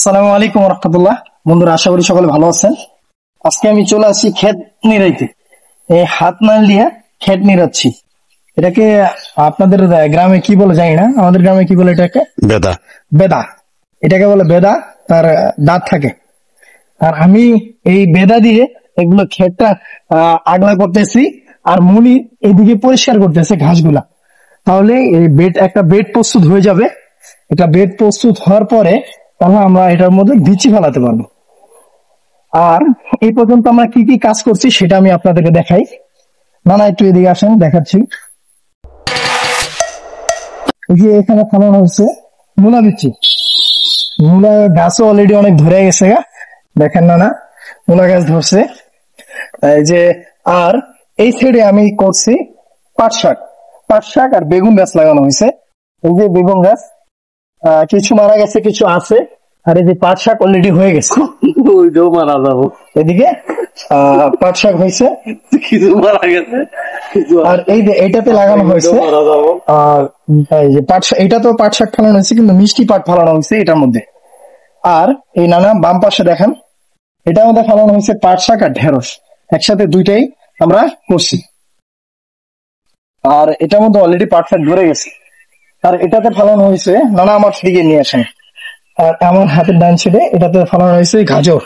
আসসালামু আলাইকুম রহমতুল্লাহ। বন্ধুরা, আশা করি সকলে ভালো আছেন। আজকে আমি চলে আসছি ক্ষেত নিড়াইতে। এই হাত নাল দিয়ে ক্ষেত নিড়াচ্ছি। এটাকে আপনাদের গ্রামে কি বলে জানি না, আমাদের গ্রামে কি বলে এটাকে? বেদা। বেদা। এটাকে বলে বেদা। তার দাঁত থাকে। আর আমি এই বেদা দিয়ে এগুলো ক্ষেতটা আগলা করতেছি, আর মুনি এদিকে পরিষ্কার করতেছে ঘাসগুলা। তাহলে এই একটা বেড প্রস্তুত হয়ে যাবে। এটা বেড প্রস্তুত হওয়ার পরে তাহলে আমরা এটার মধ্যে বিচি ফেলাতে পারবো। আর এই পর্যন্ত আমরা কি কি কাজ করছি সেটা আমি আপনাদেরকে দেখাই। না একটু এদিকে আসেন, দেখাচ্ছি। এই যে এখানে ফেলানো হচ্ছে মূলা বিচি। মূলা গাছও অলরেডি অনেক ধরে গেছে গা, দেখেন না মূলা গাছ ধরছে। এই যে আর এই সাইডে আমি করছি পাট শাক। পাট শাক আর বেগুন গাছ লাগানো হয়েছে। এই যে বেগুন গাছ কিছু মারা গেছে, কিছু আছে। আর এই যে পাট শাক অলরেডি হয়ে গেছে। ওইটাও মারা যাবো। এদিকে পাট শাক হয়েছে, কিছু মারা গেছে, আর এই যে এটাতে লাগানো হয়েছে। আর এই যে এটা তো পাট শাক ফেলানো হয়েছে, কিন্তু মিষ্টি পাট ফেলানো হয়েছে এটার মধ্যে। আর এই নানা বাম পাশে দেখেন, এটার মধ্যে ফেলানো হয়েছে পাট শাক আর ঢেঁড়স একসাথে, দুইটাই আমরা করছি। আর এটার মধ্যে অলরেডি পাট শাক ধরে গেছে। আর এটাতে ফেলানো হয়েছে, নানা আমার দিকে নিয়ে আসেন। আর আমার হাতের ডান সাইডে এটাতে ফেলানো হয়েছে গাজর।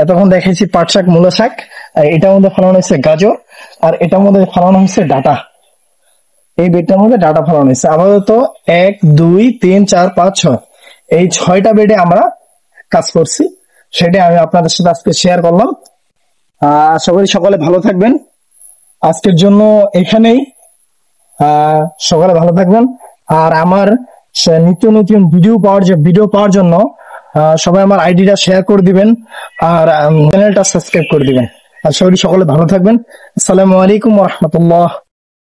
এতক্ষণ দেখেছি পাট শাক, মূলা শাক, আর এটার মধ্যে ফেলানো হয়েছে গাজর। আর এটার মধ্যে ফেলানো হয়েছে ডাটা। এই বেডটার মধ্যে ডাটা ফেলানো হয়েছে। আপাতত 1 2 3 4 5 6 এই 6টা বেডে আমরা কাজ করছি। সেটা আমি আপনাদের সাথে আজকে শেয়ার করলাম। আশা করি সকলে ভালো থাকবেন। আজকের জন্য এখানেই। সকালে ভালো থাকবেন। আর আমার নিত্য নতুন ভিডিও পাওয়ার জন্য সবাই আমার আইডিটা শেয়ার করে দিবেন, আর চ্যানেলটা সাবস্ক্রাইব করে দিবেন। আশা করি সকলে ভালো থাকবেন। আসসালামু আলাইকুম ওয়া রাহমাতুল্লাহ।